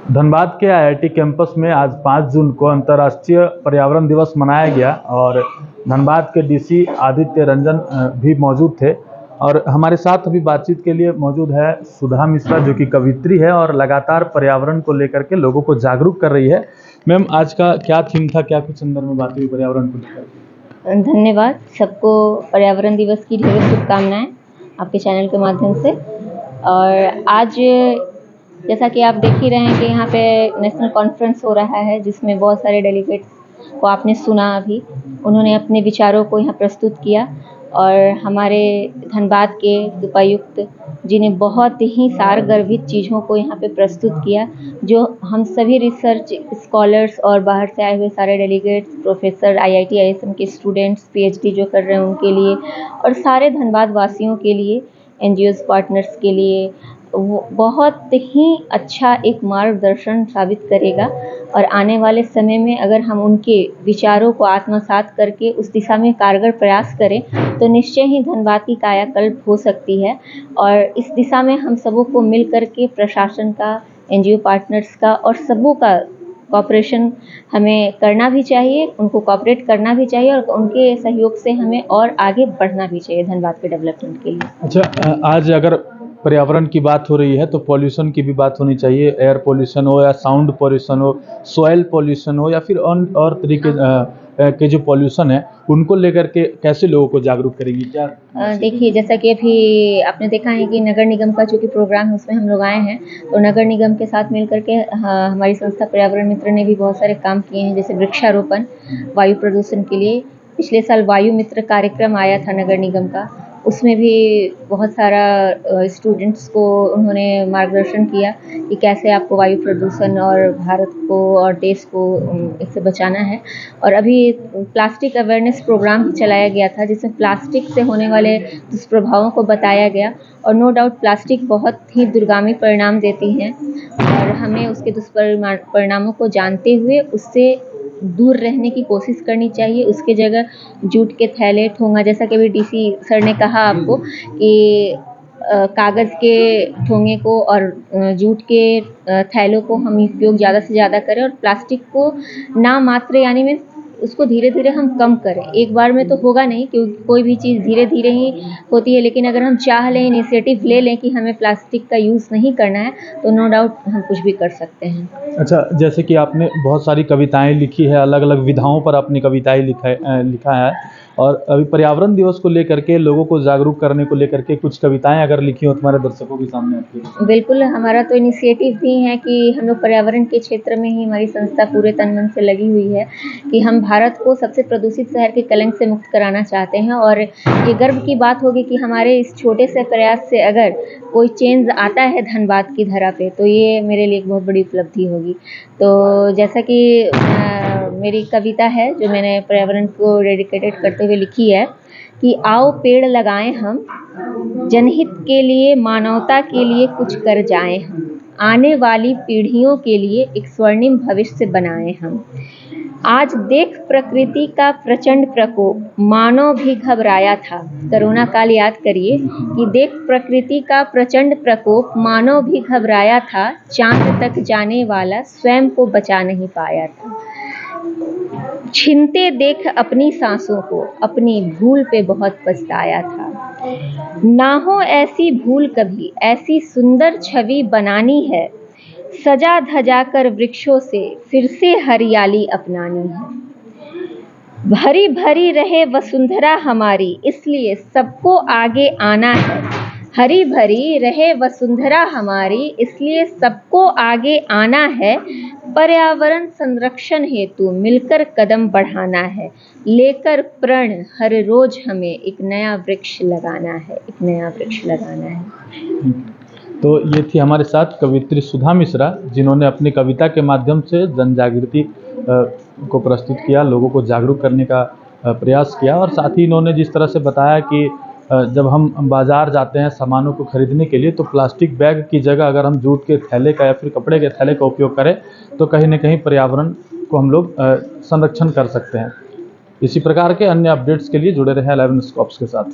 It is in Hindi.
धनबाद के आईआईटी कैंपस में आज 5 जून को अंतर्राष्ट्रीय पर्यावरण दिवस मनाया गया और धनबाद के डीसी आदित्य रंजन भी मौजूद थे। और हमारे साथ अभी बातचीत के लिए मौजूद है सुधा मिश्रा, जो कि कवित्री है और लगातार पर्यावरण को लेकर के लोगों को जागरूक कर रही है। मैम, आज का क्या थीम था, क्या कुछ अंदर में बातें हुई पर्यावरण को लेकर? धन्यवाद। सबको पर्यावरण दिवस की ढेरों शुभकामनाएं आपके चैनल के माध्यम से। और आज जैसा कि आप देख ही रहे हैं कि यहाँ पे नेशनल कॉन्फ्रेंस हो रहा है, जिसमें बहुत सारे डेलीगेट्स को आपने सुना। अभी उन्होंने अपने विचारों को यहाँ प्रस्तुत किया और हमारे धनबाद के उपायुक्त जी ने बहुत ही सारगर्भित चीज़ों को यहाँ पे प्रस्तुत किया, जो हम सभी रिसर्च स्कॉलर्स और बाहर से आए हुए सारे डेलीगेट्स, प्रोफेसर, आईआईटी आईएसएम के स्टूडेंट्स, पीएचडी जो कर रहे हैं उनके लिए और सारे धनबाद वासियों के लिए, एनजीओज पार्टनर्स के लिए वो बहुत ही अच्छा एक मार्गदर्शन साबित करेगा। और आने वाले समय में अगर हम उनके विचारों को आत्मसात करके उस दिशा में कारगर प्रयास करें तो निश्चय ही धनबाद की कायाकल्प हो सकती है। और इस दिशा में हम सबों को मिल करके, प्रशासन का, एनजीओ पार्टनर्स का और सबों का कॉपरेशन हमें करना भी चाहिए, उनको कॉपरेट करना भी चाहिए और उनके सहयोग से हमें और आगे बढ़ना भी चाहिए धनबाद के डेवलपमेंट के लिए। अच्छा, आज अगर पर्यावरण की बात हो रही है तो पॉल्यूशन की भी बात होनी चाहिए। एयर पॉल्यूशन हो या साउंड पॉल्यूशन हो, सॉइल पॉल्यूशन हो या फिर और तरीके के जो पॉल्यूशन है, उनको लेकर के कैसे लोगों को जागरूक करेंगी? क्या देखिए, जैसा कि अभी आपने देखा है कि नगर निगम का जो कि प्रोग्राम है उसमें हम लोग आए हैं, तो नगर निगम के साथ मिल करके हमारी संस्था पर्यावरण मित्र ने भी बहुत सारे काम किए हैं, जैसे वृक्षारोपण वायु प्रदूषण के लिए। पिछले साल वायु मित्र कार्यक्रम आया था नगर निगम का, उसमें भी बहुत सारा स्टूडेंट्स को उन्होंने मार्गदर्शन किया कि कैसे आपको वायु प्रदूषण और भारत को और देश को इससे बचाना है। और अभी प्लास्टिक अवेयरनेस प्रोग्राम भी चलाया गया था, जिसमें प्लास्टिक से होने वाले दुष्प्रभावों को बताया गया। और नो डाउट प्लास्टिक बहुत ही दुर्गामी परिणाम देती हैं और हमें उसके दुष्परिणामों को जानते हुए उससे दूर रहने की कोशिश करनी चाहिए। उसके जगह जूट के थैले, ठोंगा, जैसा कि अभी डीसी सर ने कहा आपको कि कागज़ के ठोंगे को और जूट के थैलों को हम उपयोग ज़्यादा से ज़्यादा करें और प्लास्टिक को ना मात्रे, यानी में उसको धीरे धीरे हम कम करें। एक बार में तो होगा नहीं, क्योंकि कोई भी चीज़ धीरे धीरे ही होती है, लेकिन अगर हम चाह लें, इनिशिएटिव ले लें कि हमें प्लास्टिक का यूज़ नहीं करना है, तो नो डाउट हम कुछ भी कर सकते हैं। अच्छा, जैसे कि आपने बहुत सारी कविताएं लिखी है, अलग अलग विधाओं पर अपनी कविताएं लिखा है और अभी पर्यावरण दिवस को लेकर के, लोगों को जागरूक करने को लेकर के कुछ कविताएं अगर लिखी हो तुम्हारे दर्शकों के सामने आपकी? बिल्कुल, हमारा तो इनिशिएटिव भी है कि हम लोग पर्यावरण के क्षेत्र में ही हमारी संस्था पूरे तन मन से लगी हुई है कि हम भारत को सबसे प्रदूषित शहर के कलंक से मुक्त कराना चाहते हैं। और ये गर्व की बात होगी कि हमारे इस छोटे से प्रयास से अगर कोई चेंज आता है धनबाद की धरा पे, तो ये मेरे लिए एक बहुत बड़ी उपलब्धि होगी। तो जैसा कि मेरी कविता है जो मैंने पर्यावरण को डेडिकेटेड करते हुए लिखी है कि आओ पेड़ लगाएं हम, जनहित के लिए, मानवता के लिए कुछ कर जाएं हम, आने वाली पीढ़ियों के लिए एक स्वर्णिम भविष्य बनाएं हम। आज देख प्रकृति का प्रचंड प्रकोप, मानव भी घबराया था। कोरोना काल याद करिए कि देख प्रकृति का प्रचंड प्रकोप, मानव भी घबराया था। चांद तक जाने वाला स्वयं को बचा नहीं पाया था। छीनते देख अपनी सांसों को, अपनी भूल पे बहुत पछताया था। ना हो ऐसी भूल कभी, ऐसी सुंदर छवि बनानी है, सजा धजा कर वृक्षों से फिर से हरियाली अपनानी है। भरी भरी रहे वसुंधरा हमारी, इसलिए सबको आगे आना है। हरी भरी रहे वसुंधरा हमारी, इसलिए सबको आगे आना है। पर्यावरण संरक्षण हेतु मिलकर कदम बढ़ाना है, लेकर प्रण हर रोज हमें एक नया वृक्ष लगाना है, एक नया वृक्ष लगाना है। तो ये थी हमारे साथ कवित्री सुधा मिश्रा, जिन्होंने अपनी कविता के माध्यम से जन जागृति को प्रस्तुत किया, लोगों को जागरूक करने का प्रयास किया। और साथ ही इन्होंने जिस तरह से बताया कि जब हम बाज़ार जाते हैं सामानों को खरीदने के लिए, तो प्लास्टिक बैग की जगह अगर हम जूट के थैले का या फिर कपड़े के थैले का उपयोग करें तो कहीं ना कहीं पर्यावरण को हम लोग संरक्षण कर सकते हैं। इसी प्रकार के अन्य अपडेट्स के लिए जुड़े रहें 11 स्कॉप्स के साथ।